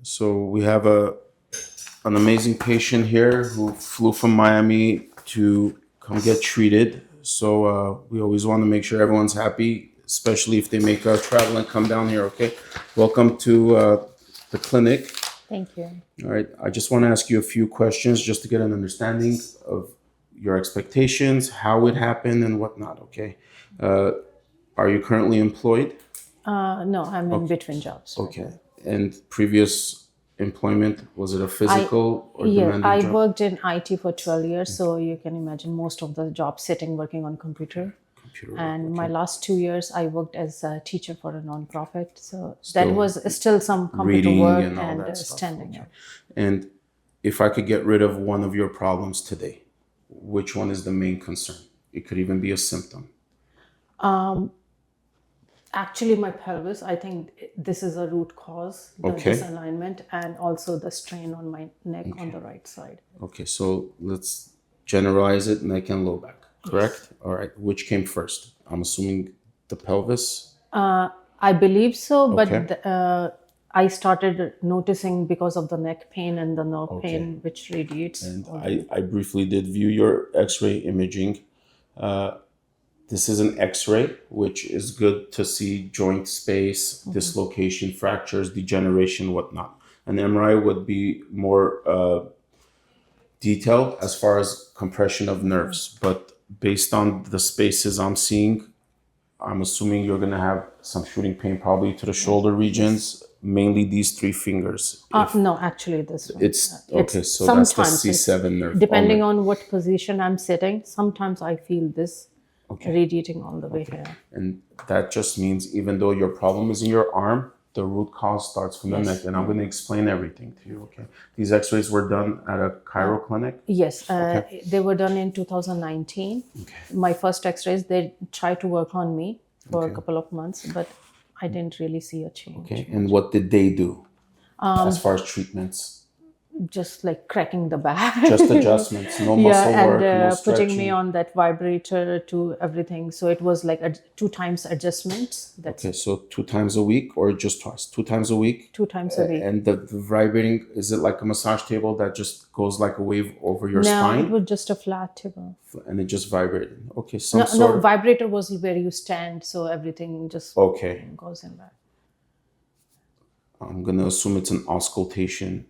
So we have an amazing patient here who flew from Miami to come get treated. So we always want to make sure everyone's happy, especially if they make a travel and come down here. Okay, welcome to the clinic. Thank you. All right, I just want to ask you a few questions just to get an understanding of your expectations, how it happened, and whatnot. Okay, are you currently employed? No, I'm in between jobs. Okay, and previous employment, was it a physical or demanding I job? worked in IT for 12 years, so you can imagine most of the job sitting working on computer. Computer. And my last 2 years, I worked as a teacher for a non-profit. So Still that was still some computer reading work and all and that stuff. standing Okay. up. And if I could get rid of one of your problems today, which one is the main concern? It could even be a symptom. Actually, my pelvis, I think this is a root cause, the Okay. disalignment, and also the strain on my neck on the right side. Okay, so let's generalize it, neck and low back, correct? All right, which came first? I'm assuming the pelvis. I believe so, but Okay. I started noticing because of the neck pain and the nerve pain, which radiates. And I briefly did view your x-ray imaging. This is an x-ray, which is good to see joint space, dislocation, fractures, degeneration, whatnot. An MRI would be more detailed as far as compression of nerves. But based on the spaces I'm seeing, I'm assuming you're going to have some shooting pain probably to the shoulder regions, mainly these three fingers. No, actually, this one. It's okay, so that's the C7 nerve. Depending on what position I'm sitting, sometimes I feel this radiating all the way here. And that just means even though your problem is in your arm, the root cause starts from the neck. And I'm going to explain everything to you, okay? These x-rays were done at a chiro clinic? Yes, they were done in 2019. My first x-rays, they tried to work on me for a couple of months, but I didn't really see a change. Okay, and what did they do as far as treatments? Just like cracking the back. Just adjustments, no muscle work, no and stretching. putting me on that vibrator to everything. So it was like 2 times adjustments. That's Okay, so 2 times a week or just twice? 2 times a week? 2 times a week. And the vibrating, is it like a massage table that just goes like a wave over your No, spine? it was just a flat table. And it just vibrated. Okay, No, vibrator was where you stand, so everything just goes in there. I'm going to assume it's an auscultation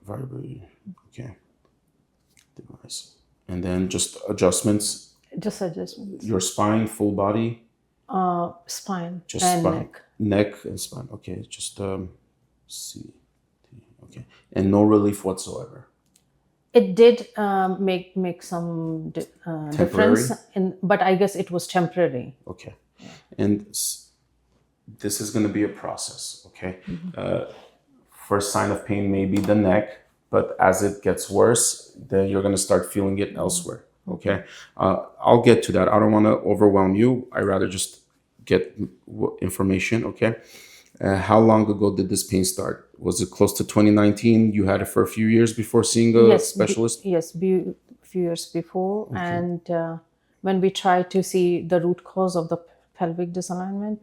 vibrating. Okay. Device. And then just adjustments. Just adjustments. Your spine, full body? Spine just and spine. neck. Neck and spine. Okay, just C. Okay. And no relief whatsoever. It did make some difference, but I guess it was temporary. Okay. And this is going to be a process, okay? First sign of pain may be the neck, but as it gets worse, then you're going to start feeling it elsewhere, okay? I'll get to that. I don't want to overwhelm you. I rather just get information, okay? How long ago did this pain start? Was it close to 2019? You had it for a few years before seeing a specialist? Yes, a few years before. Okay. And when we tried to see the root cause of the pelvic disalignment,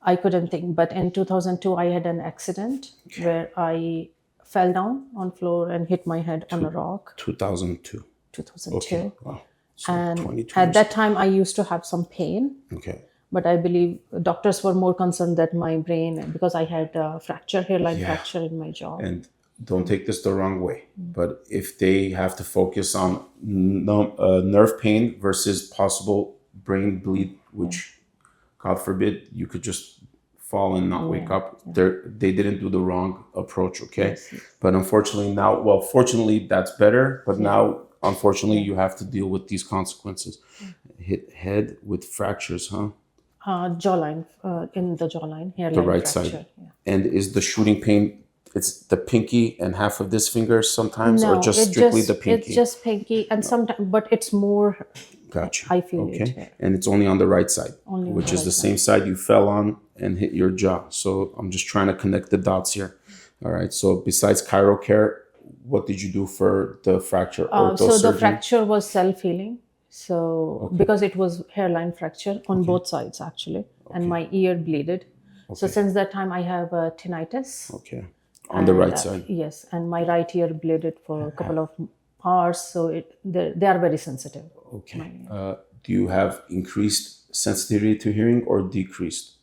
I couldn't think. But in 2002, I had an accident where I fell down on floor and hit my head on a rock. 2002. 2002. Okay. Wow. So and at that time, I used to have some pain. Okay. But I believe doctors were more concerned that my brain, because I had a fracture, hairline fracture in my jaw. And don't take this the wrong way, but if they have to focus on nerve pain versus possible brain bleed, which God forbid, you could just fall and not wake up. They didn't do the wrong approach, okay? Yes. But unfortunately now, well, fortunately that's better, but now, unfortunately, you have to deal with these consequences. Hit head with fractures, huh? Jawline, in the jawline, hairline the right fracture. Side. Yeah. And is the shooting pain, it's the pinky and half of this finger sometimes, or just strictly the pinky? It's just pinky, and sometimes, but it's more. Gotcha. I feel it. Yeah. And it's only on the right side, which is the same side you fell on and hit your jaw. So I'm just trying to connect the dots here. All right. So besides Chiropractic, what did you do for the fracture? So the fracture was self-healing. So because it was hairline fracture on both sides actually, and my ear bleeded. So since that time, I have tinnitus. Okay. On the And, right side. yes, and my right ear bleeded for a couple of hours, so they are very sensitive. Okay. Do you have increased sensitivity to hearing or decreased?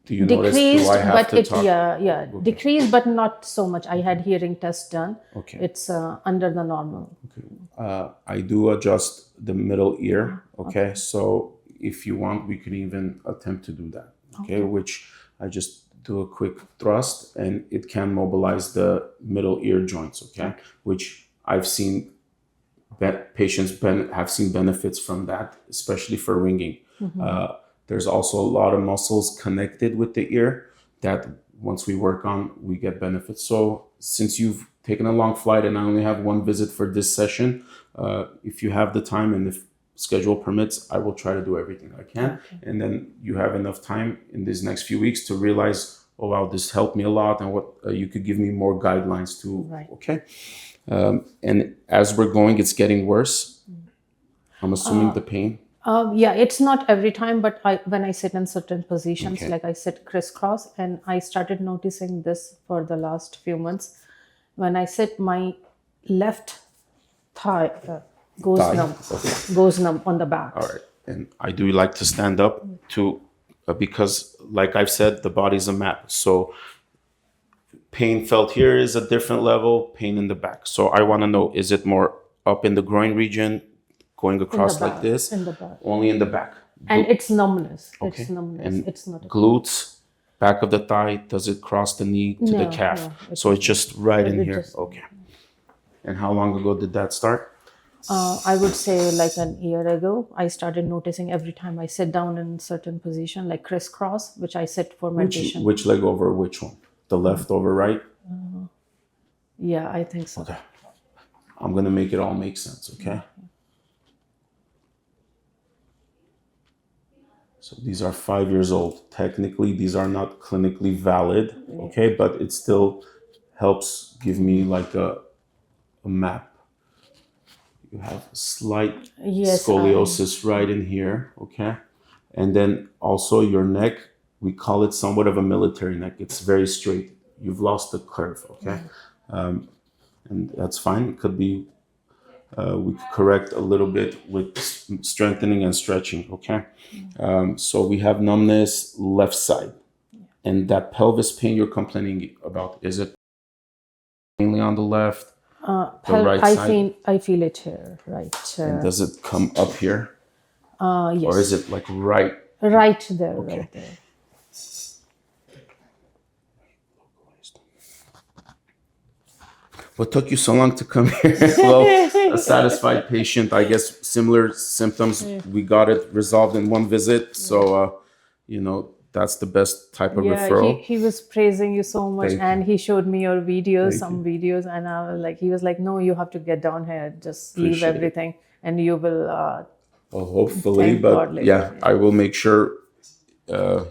Do you notice? Do Decreased, I have but to it talk? decreased, but not so much. I had hearing test done. Okay. It's under the normal. I do adjust the middle ear. Okay. So if you want, we could even attempt to do that. Okay. Which I just do a quick thrust and it can mobilize the middle ear joints. Okay. Which I've seen patients have seen benefits from that, especially for ringing. There's also a lot of muscles connected with the ear that once we work on, we get benefits. So since you've taken a long flight and I only have one visit for this session, if you have the time and if schedule permits, I will try to do everything I can. And then you have enough time in these next few weeks to realize, oh, wow, this helped me a lot. And what you could give me more guidelines to, okay. And as we're going, it's getting worse. I'm assuming the pain. Yeah, it's not every time, but when I sit in certain positions, like I sit crisscross, and I started noticing this for the last few months. When I sit, my left thigh goes numb on the back. All right. And I do like to stand up to, because like I've said, the body's a map. So pain felt here is a different level, pain in the back. So I want to know, is it more up in the groin region, going across like this? In the back. Only in the back. And it's numbness. Okay. It's numbness. And it's not glutes, back of the thigh, does it cross the knee to the calf? So it's just right in here. Okay. And how long ago did that start? I would say like an year ago, I started noticing every time I sit down in certain position, like crisscross, which I sit for meditation. Which leg over which one? The left over right? Yeah, I think so. Okay. I'm going to make it all make sense, okay? So these are 5 years old. Technically, these are not clinically valid, okay? But it still helps give me like a map. You have slight scoliosis right in here, okay? And then also your neck, we call it somewhat of a military neck. It's very straight. You've lost the curve, okay? And that's fine. It could be, we could correct a little bit with strengthening and stretching, okay? So we have numbness left side. And that pelvis pain you're complaining about, is it mainly on the left? The right side? I feel it here, right. And does it come up here? Yes. Or is it like right? Right there, right there. What took you so long to come here? Well, a satisfied patient, I guess similar symptoms, we got it resolved in one visit. So, that's the best type of referral. He was praising you so much. And he showed me your videos, some videos. And I was like, he was like, no, you have to get down here. Just leave everything and you will. Well, hopefully, but yeah, I will make sure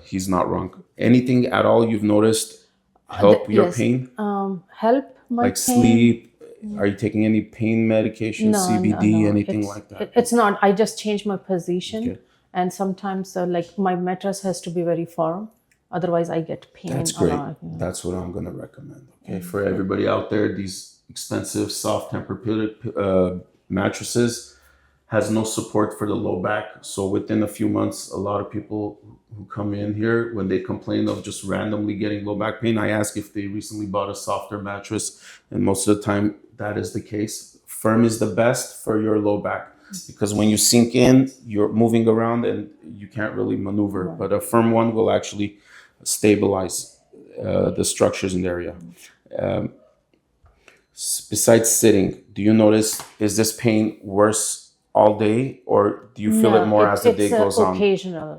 he's not wrong. Anything at all you've noticed help your pain? Help my like pain? Sleep? Are you taking any pain medication, CBD, anything like that? It's not. I just change my position. And sometimes like my mattress has to be very firm. Otherwise, I get pain. That's great. That's what I'm going to recommend. Okay. For everybody out there, these expensive soft Tempur-Pedic mattresses has no support for the low back. So within a few months, a lot of people who come in here, when they complain of just randomly getting low back pain, I ask if they recently bought a softer mattress. And most of the time, that is the case. Firm is the best for your low back. Because when you sink in, you're moving around and you can't really maneuver. But a firm one will actually stabilize the structures in the area. Besides sitting, do you notice, is this pain worse all day or do you feel it more as the day goes on?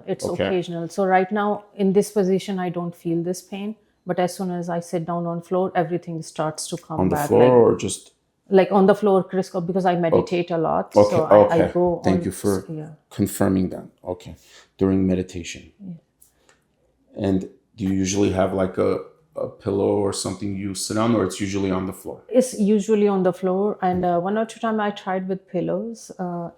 It's occasional. So right now in this position, I don't feel this pain. But as soon as I sit down on floor, everything starts to come back. On the floor or just... Like on the floor, because I meditate a lot. Okay. So I go Thank you for confirming that. Okay. During meditation. And do you usually have like a a pillow or something you sit on, or it's usually on the floor? It's usually on the floor, and one or two times I tried with pillows.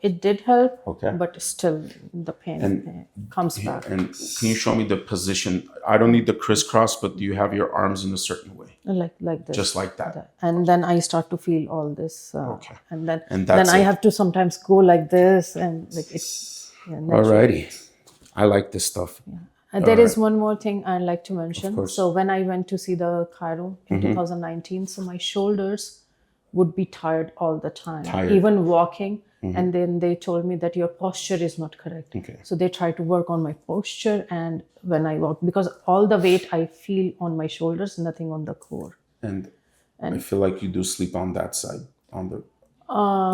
It did help, Okay. but still the pain comes back. And can you show me the position? I don't need the crisscross, but do you have your arms in a certain way? Like this, Just like that. and then I start to feel all this, Okay. and then that's I it. have to sometimes go like this, and like it's Alrighty. I like this stuff. And there is one more thing I'd like to mention. course. So when I went to see the chiro in 2019, so my shoulders would be tired all the time, even walking. And then they told me that your posture is not correct. Okay. So they tried to work on my posture, and when I walk, because all the weight I feel on my shoulders, nothing on the core. And I feel like you do sleep on that side, on the.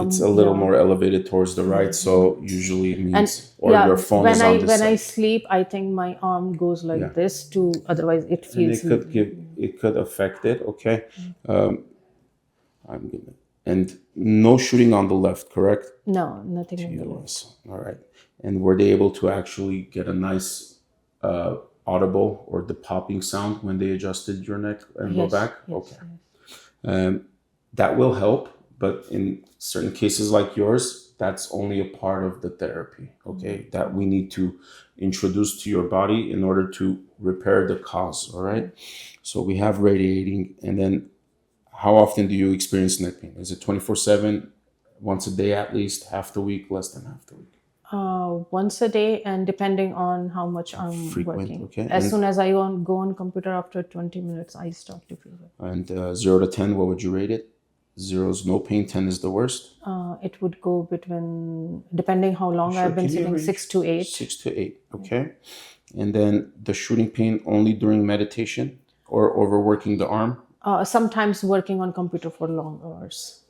It's a little more elevated towards the right, so usually it means your phone is on this when side. I sleep, I think my arm goes like this to. Otherwise, it feels. And it could affect it. Okay. I'm gonna and no shooting on the left, correct? No, nothing on the left. Yes. All right. And were they able to actually get a nice audible or the popping sound when they adjusted your neck and low back? Yes, Okay. yes. That will help, but in certain cases like yours, that's only a part of the therapy, okay? That we need to introduce to your body in order to repair the cause, all right? So we have radiating, and then how often do you experience neck pain? Is it 24/7, once a day at least, half the week, less than half the week? Once a day, and depending on how much I'm Frequent, working. okay. As soon as I go on computer after 20 minutes, I start to feel it. And 0 to 10, what would you rate it? 0 is no pain, 10 is the worst. It would go between, depending how long I've been Give me a sitting, range. 6 to 8. 6 to 8, okay. And then the shooting pain only during meditation or overworking the arm? Sometimes working on computer for long hours.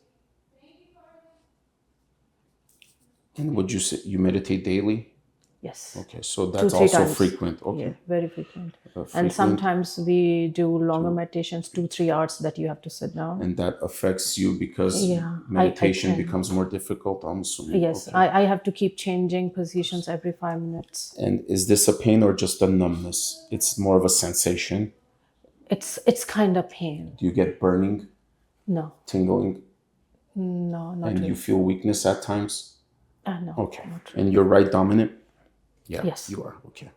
And would you say you meditate daily? Yes. Okay, so that's 2-3 also times. frequent. Okay. Yeah, very frequent. Frequent. And sometimes we do longer meditations, 2-3 hours that you have to sit down. And that affects you because I meditation can. becomes more difficult, I'm assuming. Yes, Okay. I have to keep changing positions every 5 minutes. And is this a pain or just a numbness? It's more of a sensation. It's kind of pain. Do you get burning, No, tingling, no, not and really. you feel weakness at times? No. Okay. Not really. And you're right dominant? Yeah, Yes. you are. Okay.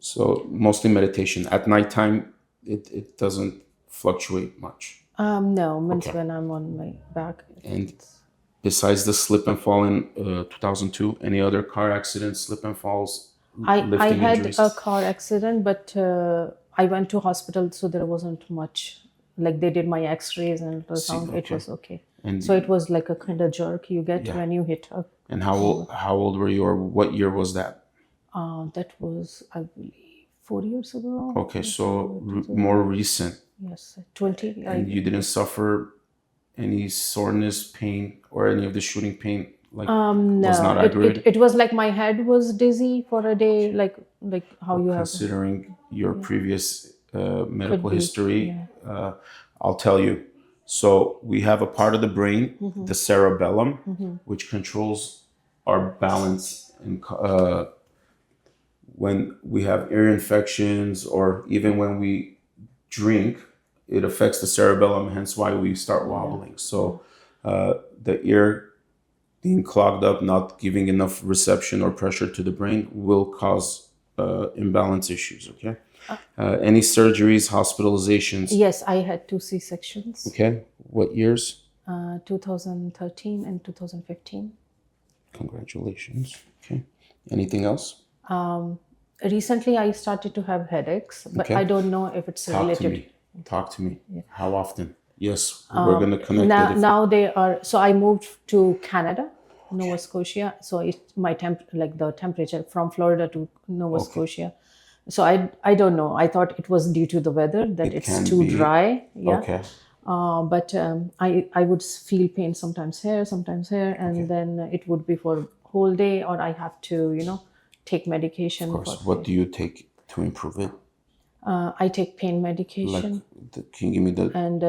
So mostly meditation. At nighttime, it doesn't fluctuate much. No, means when I'm on my back. And besides the slip and fall in 2002, any other car accidents, slip and falls, I lifting had injuries? a car accident, but I went to hospital, so there wasn't much. Like they did my X-rays and ultrasound, it was okay. And So it was like a kind of jerk you get when you hit a. And how old were you, or what year was that? That was, I believe, 4 years ago. Okay, so more recent. Yes, 20. And you didn't suffer any soreness, pain, or any of the shooting pain? Like was not No, aggravated? it was like my head was dizzy for a day, like how you have. Considering your previous medical be, history, I'll tell you. So we have a part of the brain, the cerebellum, which controls our balance. And when we have ear infections, or even when we drink, it affects the cerebellum. Hence why we start wobbling. So the ear being clogged up, not giving enough reception or pressure to the brain, will cause imbalance issues. Okay. Any surgeries, hospitalizations? Yes, I had 2 C-sections. Okay. What years? 2013 and 2015. Congratulations. Okay. Anything else? Recently, I started to have headaches, but Okay. I don't know if it's related. Talk to me. How often? Yes, we're going to connect it. Now they are. So I moved to Canada, Nova Scotia. So my the temperature from Florida to Nova Scotia. So I don't know. I thought it was due to the weather that it's too dry. Yeah. Okay. But I would feel pain sometimes here, and then it would be for whole day, or I have to take medication. Of course. What do you take to improve it? I take pain medication. Can you give me the? And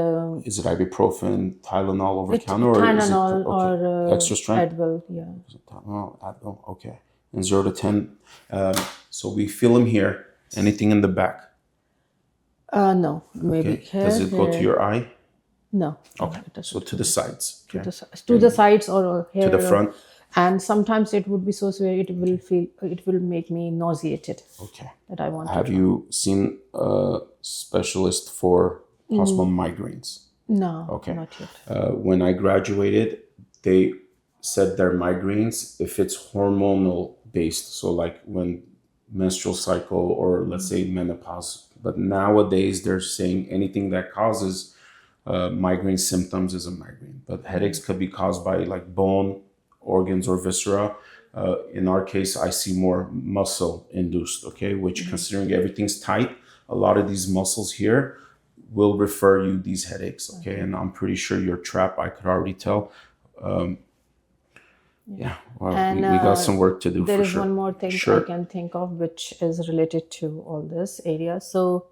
is it ibuprofen, Tylenol over counter, or Tylenol is it or extra strength? Advil? Yeah. Tylenol, Advil. Okay. And 0 to 10. So we feel them here. Anything in the back? No, maybe Okay. here. Does it go to Here. your eye? No. Okay. It So doesn't to go the sides. to Okay. to the sides or To the here. front. And sometimes it would be so severe it will make me nauseated Okay. that I want to Have drop. you seen a specialist for possible migraines? No, Okay. not yet. When I graduated, they said their migraines, if it's hormonal based, so like when menstrual cycle or let's say menopause. But nowadays they're saying anything that causes migraine symptoms is a migraine. But headaches could be caused by like bone, organs, or viscera. In our case, I see more muscle induced, okay, which considering everything's tight, a lot of these muscles here will refer you these headaches, okay? And I'm pretty sure you're trapped. I could already tell. Yeah, well, And we got some work to do there for is sure. one more thing I Sure. can think of which is related to all this area. So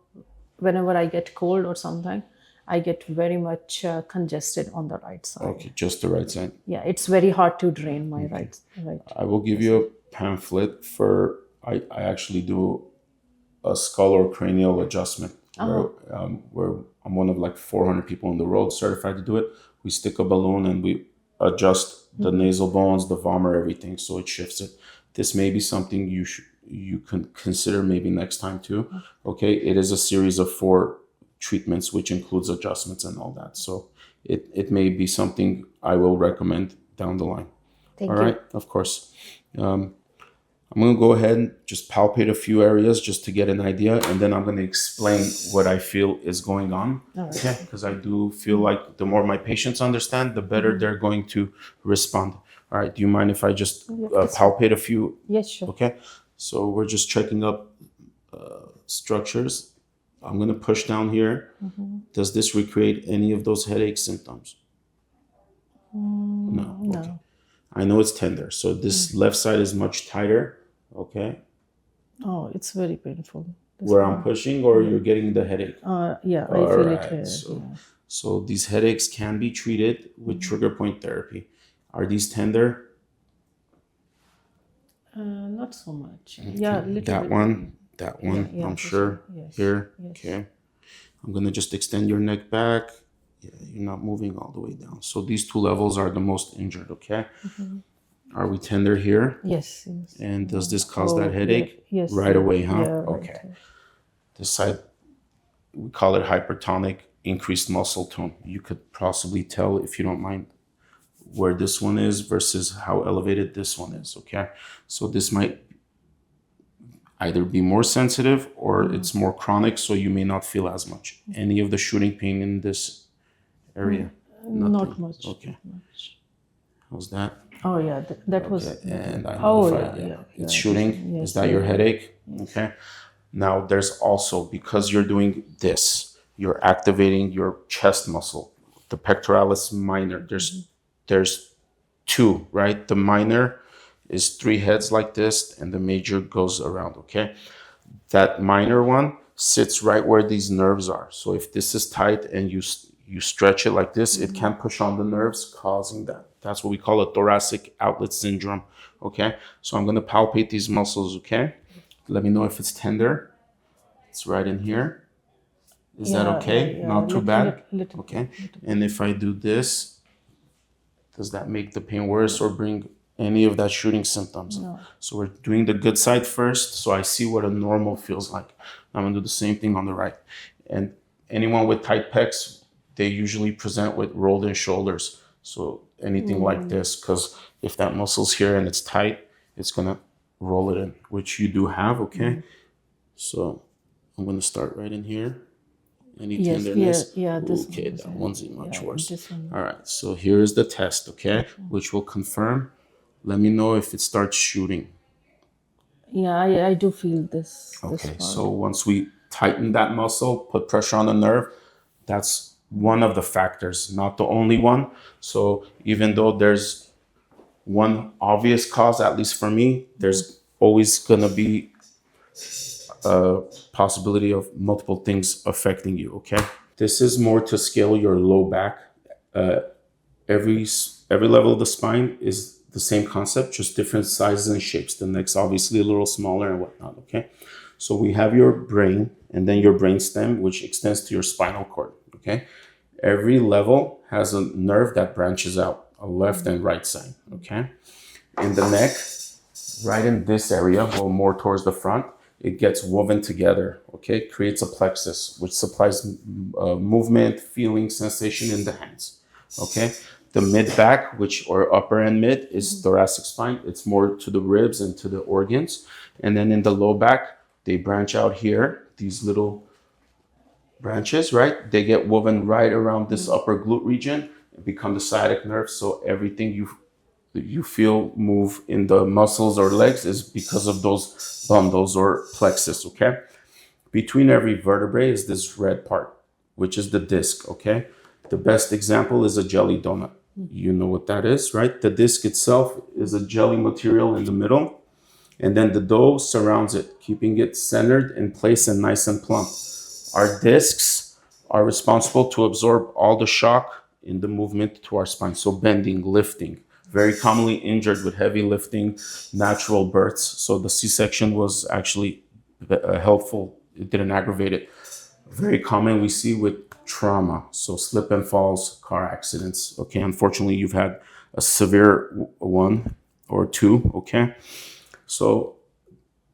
whenever I get cold or something, I get very much congested on the right side. Okay, just the right side. Yeah, it's very hard to drain my right. I will give you a pamphlet for, I actually do a skull or cranial adjustment where I'm one of like 400 people in the world certified to do it. We stick a balloon and we adjust the nasal bones, the vomer, everything, so it shifts it. This may be something you can consider maybe next time too. Okay, it is a series of 4 treatments, which includes adjustments and all that. So it may be something I will recommend down the line. Thank All you. right, of course. I'm going to go ahead and just palpate a few areas just to get an idea, and then I'm going to explain what I feel is going on. Okay, because I do feel like the more my patients understand, the better they're going to respond. All right, do you mind if I just palpate a few? Yes, sure. Okay, so we're just checking up structures. I'm going to push down here. Does this recreate any of those headache symptoms? No. Okay. I know it's tender. So this left side is much tighter. Okay. Oh, it's very painful. Where I'm pushing, or you're getting the headache? Yeah, I All feel it right. here. So these headaches can be treated with trigger point therapy. Are these tender? Not so much. Yeah, little That bit. one, I'm this sure. one, yes, Here. yes. Okay. I'm going to just extend your neck back. Yeah, you're not moving all the way down. So these 2 levels are the most injured, okay? Are we tender here? Yes, yes. And does this cause that headache? Yes. Right away, huh? Yeah, right. Okay. This side, we call it hypertonic, increased muscle tone. You could possibly tell, if you don't mind, where this one is versus how elevated this one is, okay? So this might either be more sensitive or it's more chronic, so you may not feel as much. Any of the shooting pain in this area? Not much. Okay. Not much. How's that? Oh yeah, that was. Okay. And I Oh notified, yeah. it's shooting. Yes, Is that your headache? Okay. Now there's also, because you're doing this, you're activating your chest muscle, the pectoralis minor. There's 2, right? The minor is 3 heads like this, and the major goes around, okay? That minor one sits right where these nerves are. So if this is tight and you stretch it like this, it can push on the nerves, causing that. That's what we call a thoracic outlet syndrome, okay? So I'm gonna palpate these muscles, okay? Let me know if it's tender. It's right in here. Is that okay? Not too bad? Okay. And if I do this, does that make the pain worse or bring any of that shooting symptoms? No. So we're doing the good side first, so I see what a normal feels like. I'm gonna do the same thing on the right. And anyone with tight pecs, they usually present with rolled in shoulders. So anything like this, because if that muscle's here and it's tight, it's gonna roll it in, which you do have, okay? So I'm gonna start right in here. Any tenderness? Yeah, this okay, one that one's much worse. this one. All right, so here is the test, okay, which will confirm. Let me know if it starts shooting. Yeah, I do feel this. Okay, part. so once we tighten that muscle, put pressure on the nerve, that's one of the factors, not the only one. So even though there's one obvious cause, at least for me, there's always gonna be a possibility of multiple things affecting you, okay? This is more to scale your low back. Every level of the spine is the same concept, just different sizes and shapes. The neck's obviously a little smaller and whatnot, okay? So we have your brain and then your brain stem, which extends to your spinal cord. Okay. Every level has a nerve that branches out, a left and right side. Okay. In the neck, right in this area, well, more towards the front, it gets woven together. Okay. Creates a plexus, which supplies movement, feeling, sensation in the hands. Okay. The mid back, which or upper and mid, is thoracic spine. It's more to the ribs and to the organs. And then in the low back, they branch out here, these little branches, right? They get woven right around this upper glute region and become the sciatic nerve. So everything you feel move in the muscles or legs is because of those bundles or plexus, okay? Between every vertebrae is this red part, which is the disc, okay? The best example is a jelly donut. You know what that is, right? The disc itself is a jelly material in the middle, and then the dough surrounds it, keeping it centered in place and nice and plump. Our discs are responsible to absorb all the shock in the movement to our spine. So bending, lifting, very commonly injured with heavy lifting, natural births. So the C-section was actually helpful. It didn't aggravate it. Very common we see with trauma. So slip and falls, car accidents. Okay, unfortunately, you've had a severe one or two. Okay, so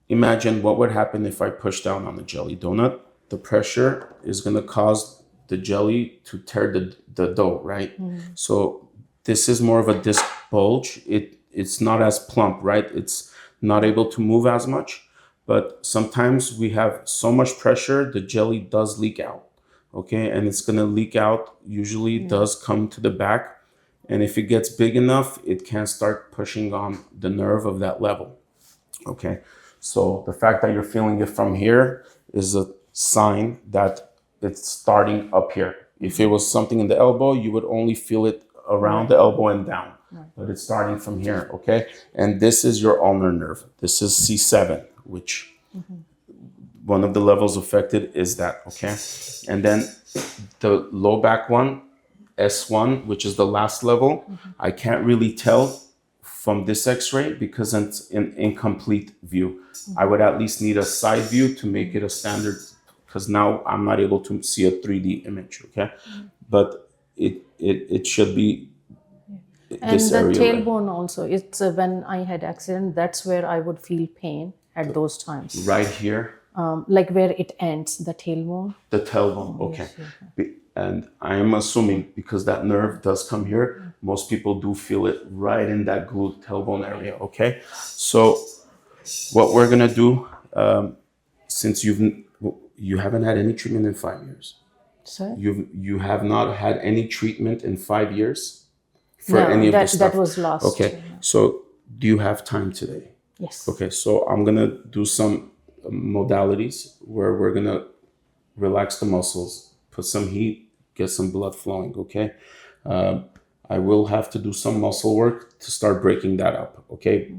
imagine what would happen if I push down on the jelly donut. The pressure is going to cause the jelly to tear the dough, right? So this is more of a disc bulge. It's not as plump, right? It's not able to move as much. But sometimes we have so much pressure, the jelly does leak out. Okay, and it's going to leak out. Usually it does come to the back. And if it gets big enough, it can start pushing on the nerve of that level. Okay, so the fact that you're feeling it from here is a sign that it's starting up here. If it was something in the elbow, you would only feel it around the elbow and down. But it's starting from here, okay? And this is your ulnar nerve. This is C7, which one of the levels affected is that, okay? And then the low back one, S1, which is the last level, I can't really tell from this x-ray because it's an incomplete view. I would at least need a side view to make it a standard, because now I'm not able to see a 3D image, okay? But it should be And this the area. tailbone also, it's when I had accident, that's where I would feel pain at those times. Right here, Like where it ends, the tailbone. the tailbone, okay. And I am assuming because that nerve does come here, most people do feel it right in that glute tailbone area, okay? So what we're gonna do, since you haven't had any treatment in 5 years. Sorry? You have not had any treatment in 5 years for No, any of this stuff. that was last. Okay, so do you have time today? Yes. Okay, so I'm gonna do some modalities where we're gonna relax the muscles, put some heat, get some blood flowing. Okay, I will have to do some muscle work to start breaking that up. Okay,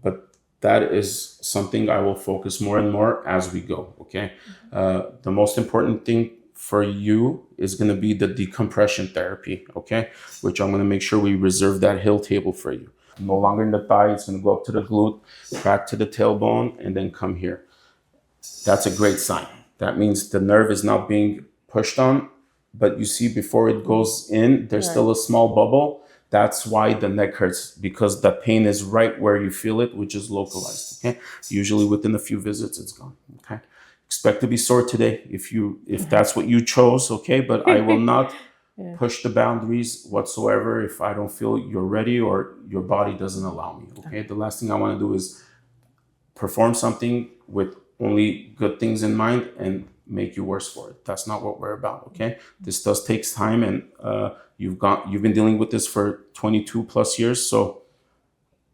but that is something I will focus more and more as we go. Okay, the most important thing for you is going to be the decompression therapy. Okay, which I'm going to make sure we reserve that hill table for you. No longer in the thigh, it's going to go up to the glute, back to the tailbone, and then come here. That's a great sign. That means the nerve is not being pushed on, but you see before it goes in, there's still a small bubble. That's why the neck hurts, because the pain is right where you feel it, which is localized. Okay, usually within a few visits, it's gone. Okay, expect to be sore today if that's what you chose. Okay, but I will not push the boundaries whatsoever if I don't feel you're ready or your body doesn't allow me. Okay, the last thing I want to do is perform something with only good things in mind and make you worse for it. That's not what we're about. Okay, this does takes time, and you've been dealing with this for 22 plus years, so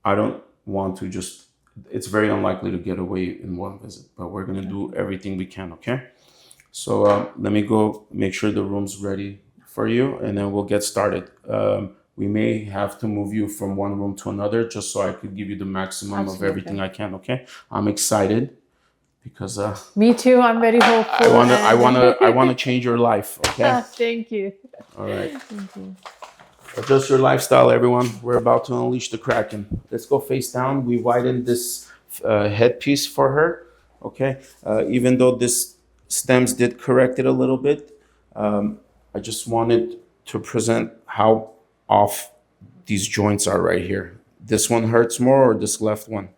I don't want to just, it's very unlikely to get away in one visit, but we're going to do everything we can. Okay, so let me go make sure the room's ready for you, and then we'll get started. We may have to move you from one room to another just so I could give you the maximum of everything I can. Okay, I'm excited because me too. I'm very hopeful. I wanna change your life. Okay. Thank you. All right. Adjust your lifestyle, everyone. We're about to unleash the Kraken. Let's go face down. We widened this headpiece for her. Okay, even though this stems did correct it a little bit, I just wanted to present how off these joints are right here. This one hurts more or this left one?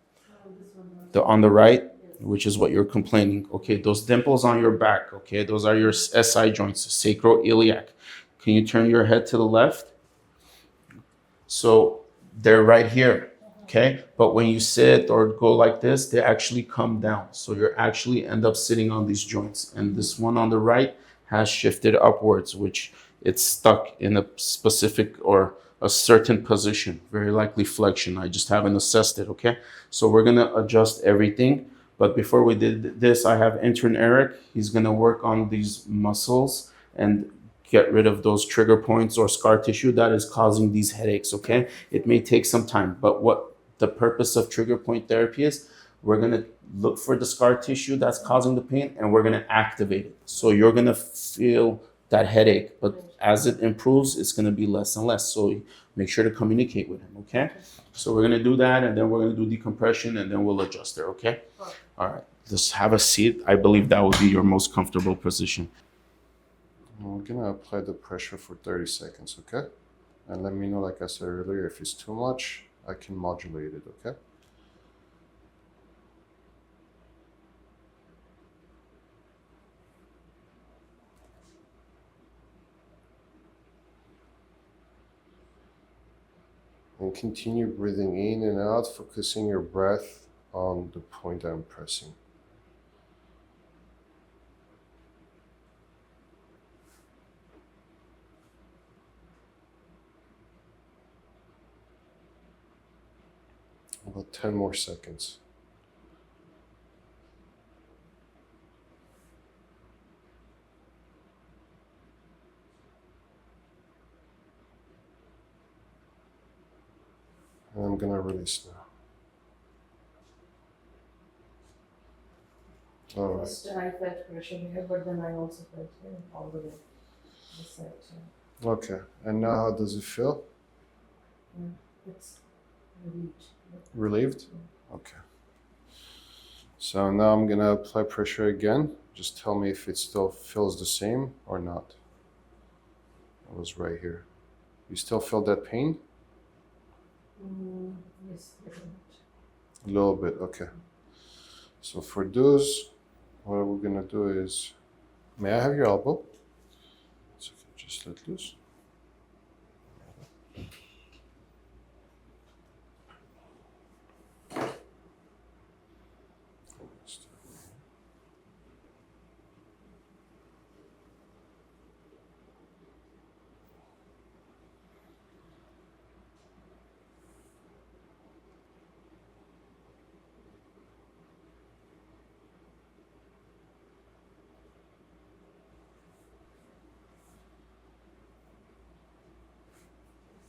The on the right, which is what you're complaining. Okay, those dimples on your back, okay, those are your SI joints, sacroiliac. Can you turn your head to the left? So they're right here, okay? But when you sit or go like this, they actually come down. So you actually end up sitting on these joints. And this one on the right has shifted upwards, which it's stuck in a specific or a certain position, very likely flexion. I just haven't assessed it, okay? So we're gonna adjust everything. But before we did this, I have intern Eric. He's gonna work on these muscles and get rid of those trigger points or scar tissue that is causing these headaches, okay? It may take some time, but what the purpose of trigger point therapy is, we're gonna look for the scar tissue that's causing the pain and we're gonna activate it. So you're gonna feel that headache, but as it improves, it's gonna be less and less. So make sure to communicate with him, okay? So we're gonna do that and then we're gonna do decompression and then we'll adjust there, okay? All right, just have a seat. I believe that would be your most comfortable position. We're gonna apply the pressure for 30 seconds, okay? And let me know, like I said earlier, if it's too much, I can modulate it, okay? And continue breathing in and out, focusing your breath on the point I'm pressing. About 10 more seconds. And I'm gonna release now. All right. First, I felt pressure here, but then I also felt here all the way. This side, so, Okay, and now how does it feel? it's relieved. Relieved? Okay. So now I'm gonna apply pressure again. Just tell me if it still feels the same or not. It was right here. You still feel that pain? Yes, A little bit, okay. So for those, what we're gonna do is, may I have your elbow? So just let loose.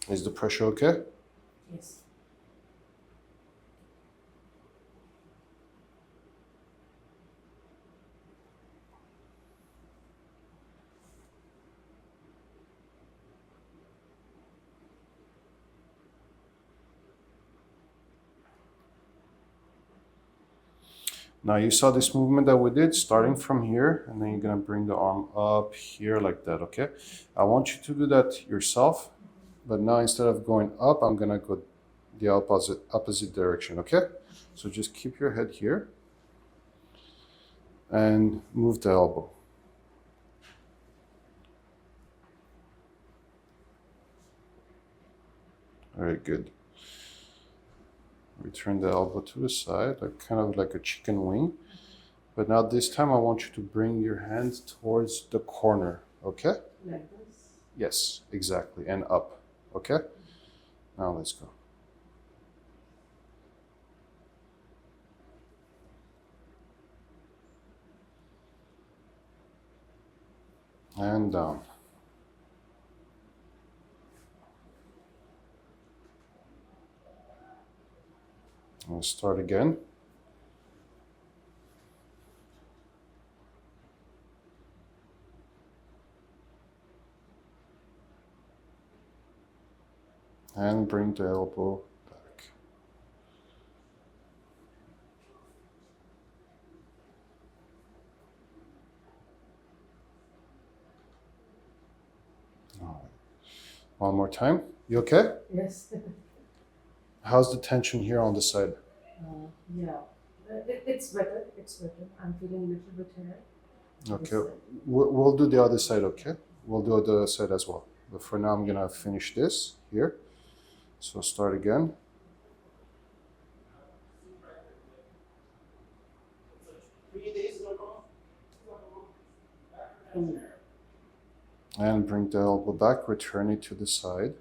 Is the pressure okay? yes. Now you saw this movement that we did, starting from here, and then you're gonna bring the arm up here like that, okay? I want you to do that yourself, but now instead of going up, I'm gonna go the opposite direction, okay? So just keep your head here and move the elbow. Very good. Return the elbow to the side, like kind of like a chicken wing. But now this time I want you to bring your hands towards the corner, okay? Like this. Yes, exactly, and up, okay? Now let's go. And down. We'll start again. And bring the elbow back. One more time. You okay? Yes. How's the tension here on the side? Yeah. It's better. It's better. I'm feeling a little bit here. Okay. We'll do the other side, okay? We'll do the other side as well. But for now, I'm going to finish this here. So start again. And bring the elbow back, return it to the side.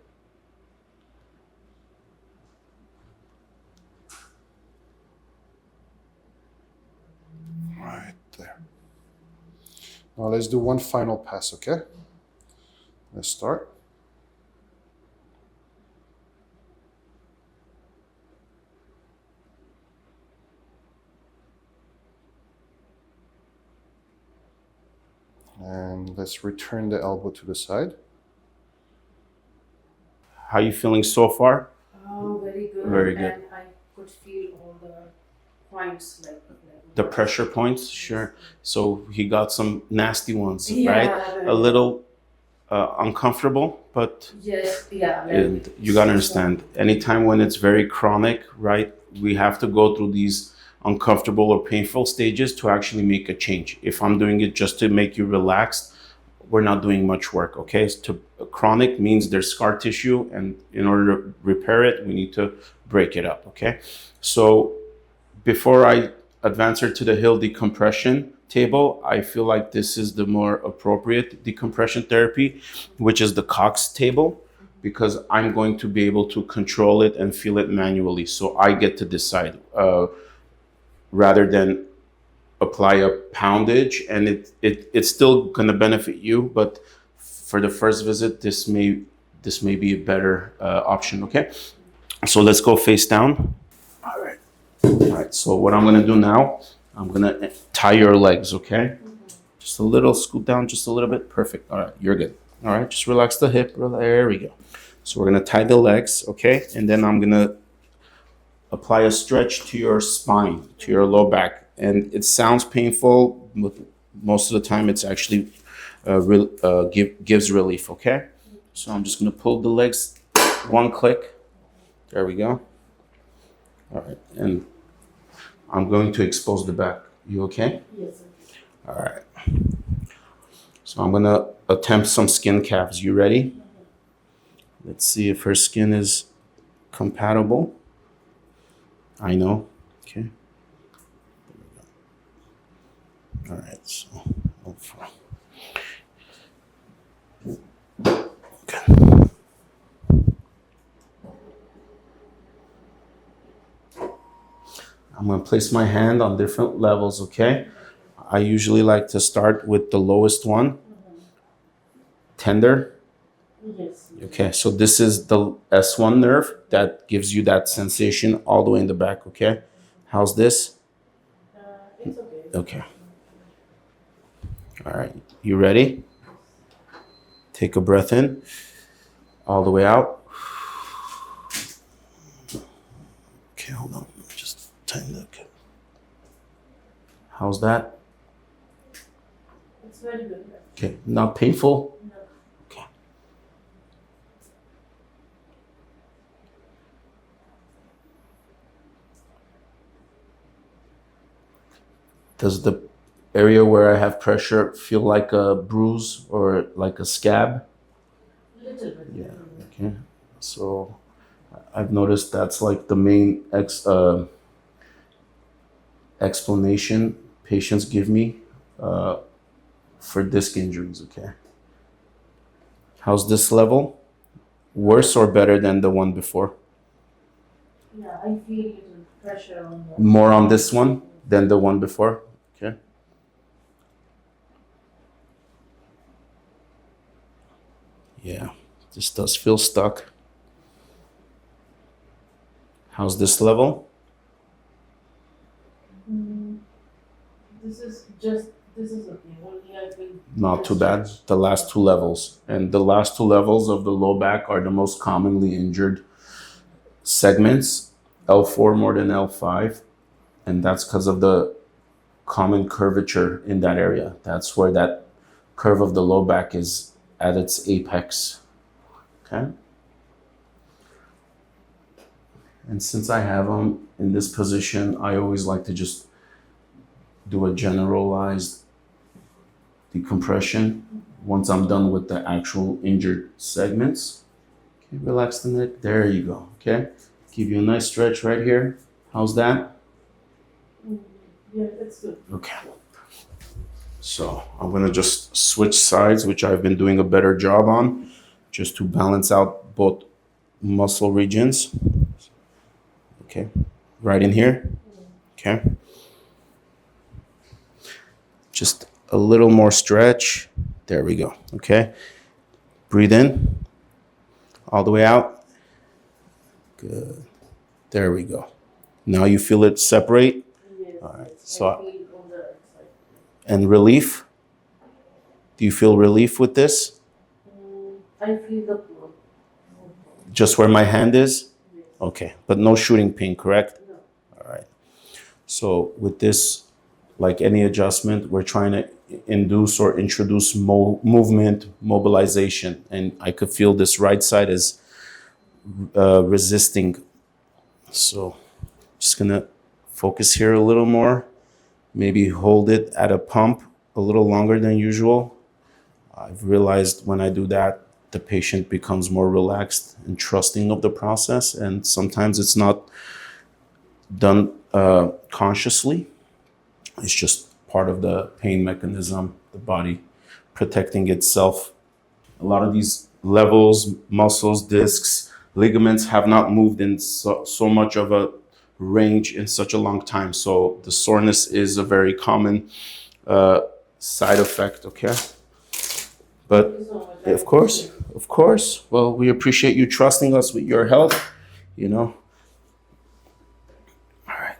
Right there. Now let's do one final pass, okay? Let's start. And let's return the elbow to the side. How you feeling so far? Oh, very good. Very good. And I could feel all the points like The pressure points, sure. So he got some nasty ones, Yeah, right? very A little uncomfortable, but yes, yeah. and you gotta understand, anytime when it's very chronic, right, we have to go through these uncomfortable or painful stages to actually make a change. If I'm doing it just to make you relaxed, we're not doing much work, okay? To chronic means there's scar tissue, and in order to repair it, we need to break it up, okay? So before I advance her to the heel decompression table, I feel like this is the more appropriate decompression therapy, which is the Cox table, because I'm going to be able to control it and feel it manually. So I get to decide rather than apply a poundage, and it's still going to benefit you, but for the first visit, this may be a better option, okay? So let's go face down. All right, so what I'm gonna do now, I'm gonna tie your legs, okay? Just a little, scoot down just a little bit. Perfect. All right, you're good. All right, just relax the hip. There we go. So we're gonna tie the legs, okay? And then I'm gonna apply a stretch to your spine, to your low back. And it sounds painful, but most of the time it's actually gives relief, okay? So I'm just gonna pull the legs, one click. There we go. All right, and I'm going to expose the back. You okay? Yes, sir. All right. So I'm gonna attempt some skin calves. You ready? Let's see if her skin is compatible. I know. Okay. All right. So, okay. I'm going to place my hand on different levels, okay? I usually like to start with the lowest one. Tender. Yes. Okay, so this is the S1 nerve that gives you that sensation all the way in the back, okay? How's this? It's okay. Okay. All right, you ready? Take a breath in, all the way out. Okay, hold on. Just tighten that. How's that? It's very good. Okay, not painful? No. Okay. Does the area where I have pressure feel like a bruise or like a scab? Little bit. Yeah, okay. So I've noticed that's like the main explanation patients give me for disc injuries, okay? How's this level? Worse or better than the one before? Yeah, I feel little pressure on the. More on this one than the one before? Okay. Yeah, this does feel stuck. How's this level? This is okay. Only I feel. Not too bad. The last two levels. And the last two levels of the low back are the most commonly injured segments, L4 more than L5. And that's because of the common curvature in that area. That's where that curve of the low back is at its apex. Okay. And since I have them in this position, I always like to just do a generalized decompression once I'm done with the actual injured segments. Okay, relax the neck. There you go. Okay. Give you a nice stretch right here. How's that? Yeah, that's good. Okay. So I'm gonna just switch sides, which I've been doing a better job on, just to balance out both muscle regions. Okay, right in here. Okay. Just a little more stretch. There we go. Okay. Breathe in, all the way out. Good. There we go. Now you feel it separate. Yes, All right. yes. So, I feel on the right side. and relief. Do you feel relief with this? I feel the flow. Just where my hand is? Yes. Okay. But no shooting pain, correct? No. All right. So with this, like any adjustment, we're trying to induce or introduce movement, mobilization. And I could feel this right side is resisting. So just gonna focus here a little more. Maybe hold it at a pump a little longer than usual. I've realized when I do that, the patient becomes more relaxed and trusting of the process. And sometimes it's not done consciously. It's just part of the pain mechanism, the body protecting itself. A lot of these levels, muscles, discs, ligaments have not moved in so much of a range in such a long time. So the soreness is a very common side effect, okay? But of course. Well, we appreciate you trusting us with your health, you know. All right.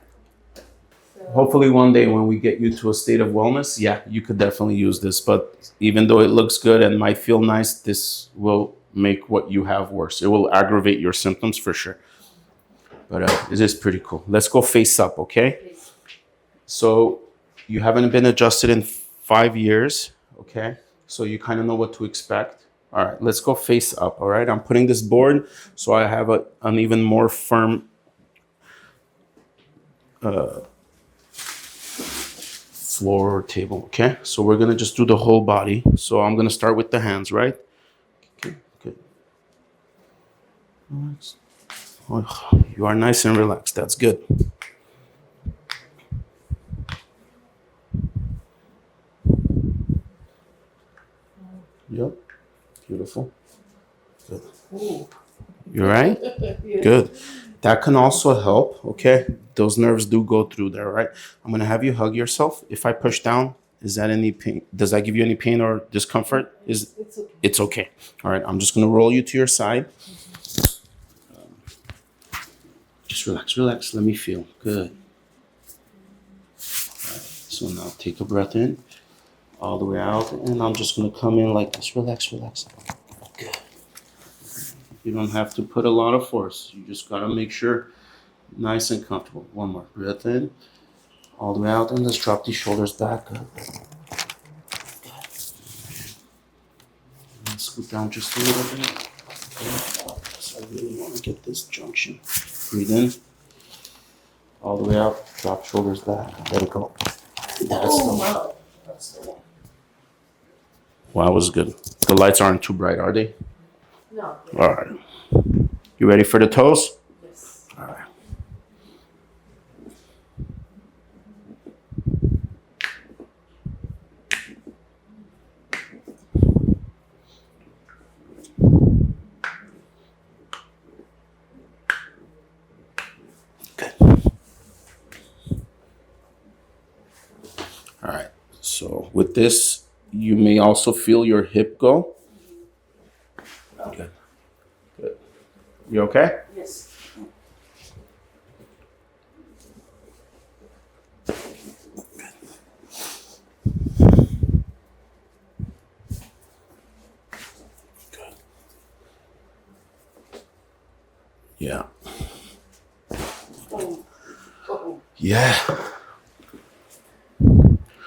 Hopefully one day when we get you to a state of wellness, yeah, you could definitely use this. But even though it looks good and might feel nice, this will make what you have worse. It will aggravate your symptoms for sure. But it is pretty cool. Let's go face up, okay? So you haven't been adjusted in 5 years, okay? So you kind of know what to expect. All right, let's go face up, all right? I'm putting this board so I have an even more firm floor or table, okay? So we're gonna just do the whole body. So I'm gonna start with the hands, right? Okay, good. Relax. Oh, you are nice and relaxed, that's good. Yep, beautiful. Good. You all right? Good. That can also help, okay? Those nerves do go through there, right? I'm gonna have you hug yourself. If I push down, is that any pain? Does that give you any pain or discomfort? It's okay. All right, I'm just gonna roll you to your side. Just relax. Let me feel. Good. All right, so now take a breath in, all the way out, and I'm just gonna come in like this. Relax. Good. You don't have to put a lot of force. You just gotta make sure nice and comfortable. One more breath in, all the way out, and let's drop these shoulders back. Good. And scoot down just a little bit. Okay. So I really want to get this junction. Breathe in, all the way out. Drop shoulders back. Let it go. That's the one. That's the one. Wow, that was good. The lights aren't too bright, are they? No. All right. You ready for the toes? Yes. All right. Good. All right. So with this, you may also feel your hip go. Good. You okay? Yes. Good. Yeah. Yeah.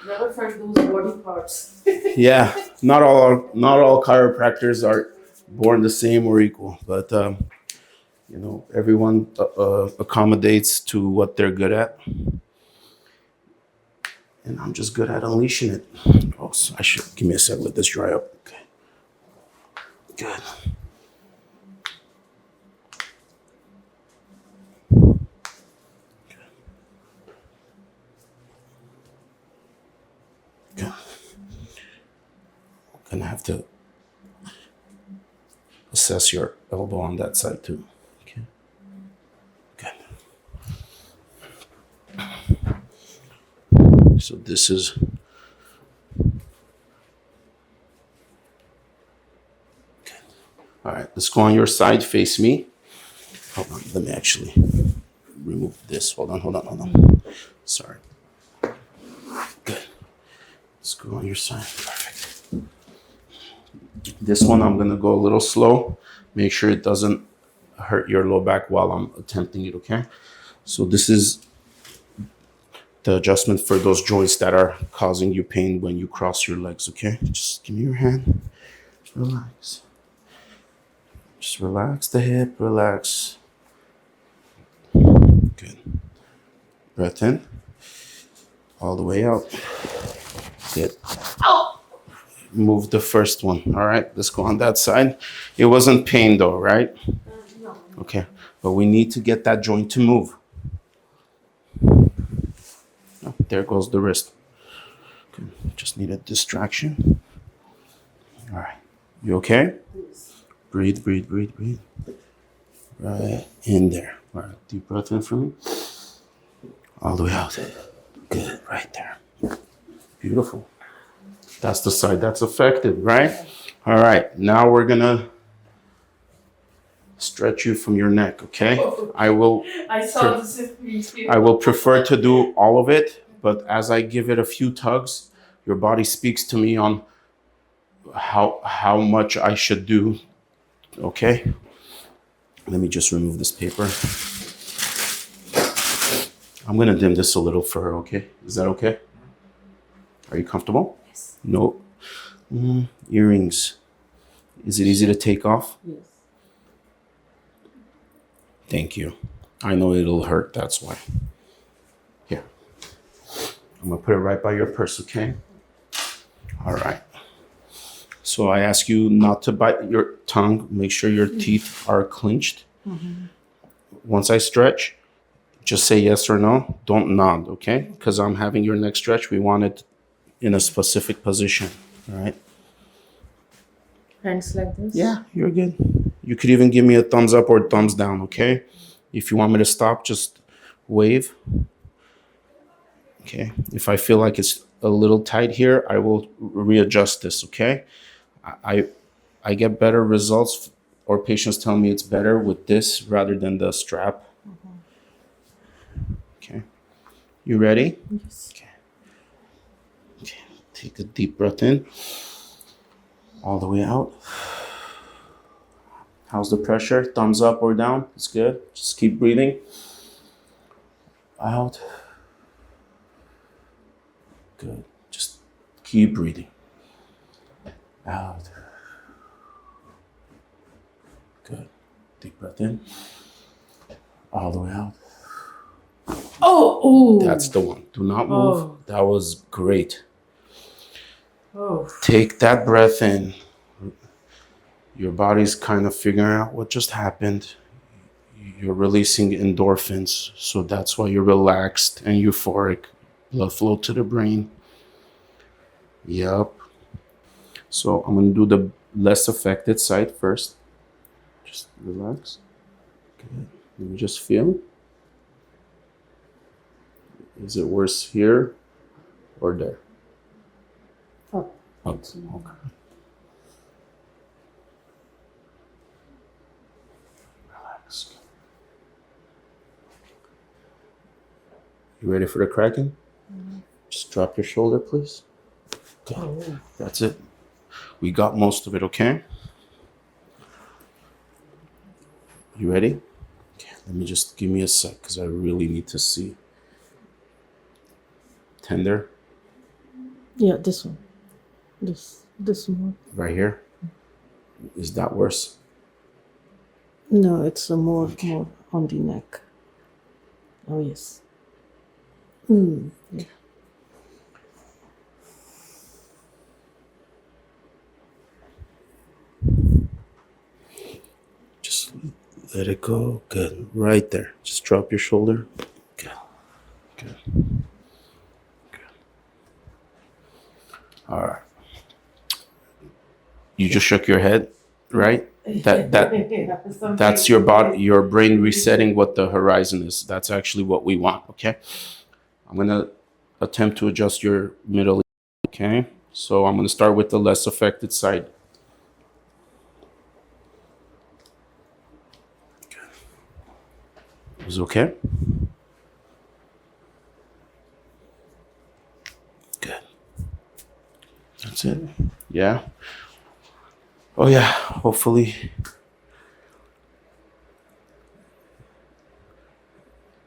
Never felt those body parts. Yeah. Not all chiropractors are born the same or equal, but everyone accommodates to what they're good at, and I'm just good at unleashing it. Oh, so I should give me a sec. Let this dry up. Okay, good. Good. I'm gonna have to assess your elbow on that side too. Okay. Good. So this is good. All right. Let's go on your side. Face me. Hold on. Let me actually remove this. Hold on. Sorry. Good. Let's go on your side. Perfect. This one, I'm going to go a little slow. Make sure it doesn't hurt your low back while I'm attempting it, okay? So this is the adjustment for those joints that are causing you pain when you cross your legs, okay? Just give me your hand. Relax. Just relax the hip, relax. Good. Breath in. All the way out. Good. Move the first one. All right, let's go on that side. It wasn't pain though, right? No. Okay, but we need to get that joint to move. Oh, there goes the wrist. Good. Just need a distraction. All right, you okay? Breathe. Right in there. All right, deep breath in for me. All the way out. Good, right there. Beautiful. That's the side that's affected, right? All right, now we're gonna stretch you from your neck, okay? I saw this video. I will prefer to do all of it, but as I give it a few tugs, your body speaks to me on how much I should do, okay? Let me just remove this paper. I'm gonna dim this a little for her, okay? Is that okay? Are you comfortable? Yes. No. Earrings. Is it easy to take off? Yes. Thank you. I know it'll hurt, that's why. Here. I'm gonna put it right by your purse, okay? All right. So I ask you not to bite your tongue. Make sure your teeth are clenched. Once I stretch, just say yes or no. Don't nod, okay? Because I'm having your neck stretch. We want it in a specific position, all right? Hands like this? Yeah, you're good. You could even give me a thumbs up or thumbs down, okay? If you want me to stop, just wave. Okay. If I feel like it's a little tight here, I will readjust this, okay? I get better results, or patients tell me it's better with this rather than the strap. Okay. You ready? Yes. Okay. Take a deep breath in. All the way out. How's the pressure? Thumbs up or down? It's good. Just keep breathing. Out. Good. Just keep breathing. Out. Good. Deep breath in. All the way out. Oh! That's the one. Do not move. Oh. That was great. Oh. Take that breath in. Your body's kind of figuring out what just happened. You're releasing endorphins, so that's why you're relaxed and euphoric. Blood flow to the brain. Yep. So I'm going to do the less affected side first. Just relax. Good. Let me just feel. Is it worse here or there? Up. Up. Okay. Relax. You ready for the cracking? Just drop your shoulder, please. Okay. Oh. That's it. We got most of it, okay? You ready? Okay, let me just give me a sec because I really need to see. Tender, Yeah, this one. This one. right here. Is that worse? No, it's more on the neck. Oh yes. Yeah. Just let it go. Good. Right there. Just drop your shoulder. Good. Good. Good. All right. You just shook your head, right? That's your body, your brain resetting what the horizon is. That's actually what we want. Okay. I'm gonna attempt to adjust your middle. Okay. So I'm gonna start with the less affected side. Is it okay? Good. That's it. Yeah. Oh yeah. Hopefully.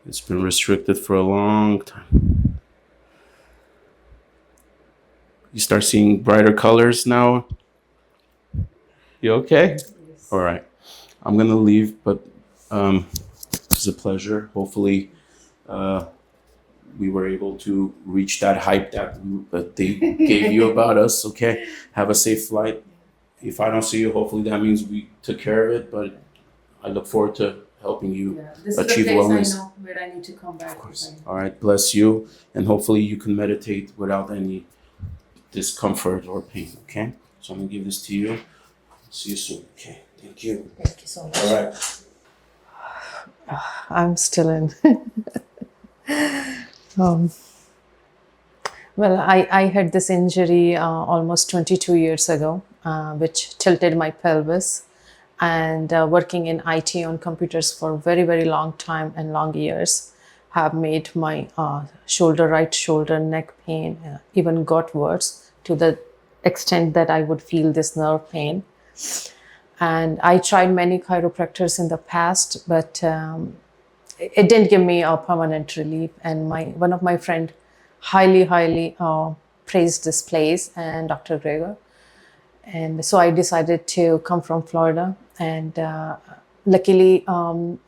It's been restricted for a long time. You start seeing brighter colors now. You okay? All right. I'm gonna leave, but it's a pleasure. Hopefully, we were able to reach that hype that they gave you about us. Okay. Have a safe flight. If I don't see you, hopefully that means we took care of it. But I look forward to helping you achieve wellness. I know where I need to come back. Of course. All right. Bless you, and hopefully you can meditate without any discomfort or pain. Okay. So I'm gonna give this to you. See you soon. Okay. Thank you. Thank you so much. All right. I'm still in. Well, I had this injury almost 22 years ago, which tilted my pelvis. And working in IT on computers for a very, very long time and long years have made my right shoulder, neck pain even got worse to the extent that I would feel this nerve pain. And I tried many chiropractors in the past, but it didn't give me a permanent relief. And one of my friend highly praised this place and Dr. Greger. And so I decided to come from Florida, and luckily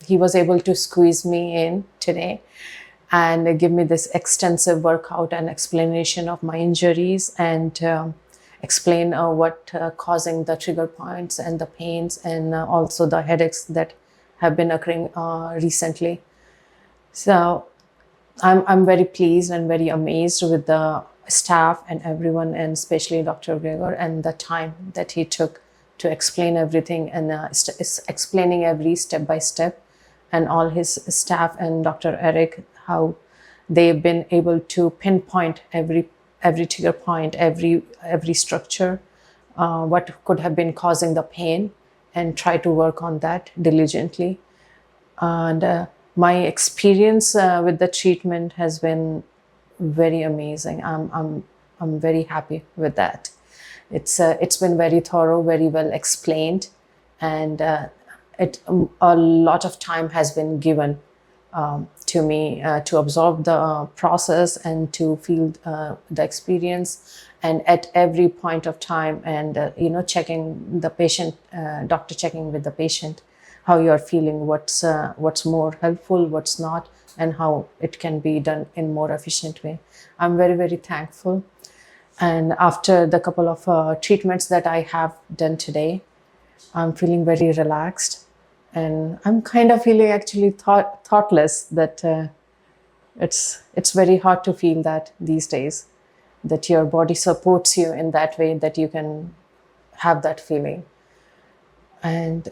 he was able to squeeze me in today and give me this extensive workout and explanation of my injuries, and explain what causing the trigger points and the pains, and also the headaches that have been occurring recently. So I'm very pleased and very amazed with the staff and everyone, and especially Dr. Greger, and the time that he took to explain everything, and explaining every step by step, and all his staff and Dr. Eric, how they've been able to pinpoint every trigger point, every structure, what could have been causing the pain, and try to work on that diligently. And my experience with the treatment has been very amazing. I'm very happy with that. It's been very thorough, very well explained, and a lot of time has been given to me to absorb the process and to feel the experience, and at every point of time, and checking the patient, doctor checking with the patient how you are feeling, what's more helpful, what's not, and how it can be done in more efficient way. I'm very, very thankful. And after the couple of treatments that I have done today, I'm feeling very relaxed, and I'm kind of feeling actually thoughtless that it's very hard to feel that these days, that your body supports you in that way that you can have that feeling. And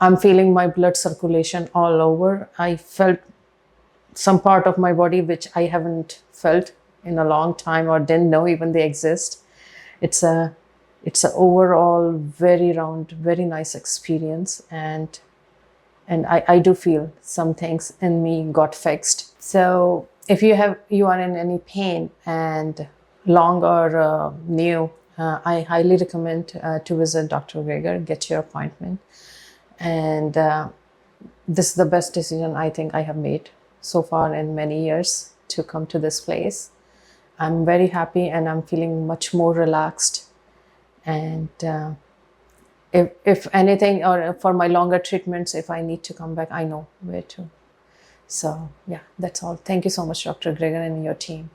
I'm feeling my blood circulation all over. I felt some part of my body which I haven't felt in a long time, or didn't know even they exist. It's a overall very round, very nice experience, and I do feel some things in me got fixed. So if you are in any pain, and long or new, I highly recommend to visit Dr. Greger, get your appointment. And this is the best decision I think I have made so far in many years, to come to this place. I'm very happy, and I'm feeling much more relaxed, and if anything, or for my longer treatments, if I need to come back, I know where to. So yeah, that's all. Thank you so much, Dr. Greger, and your team.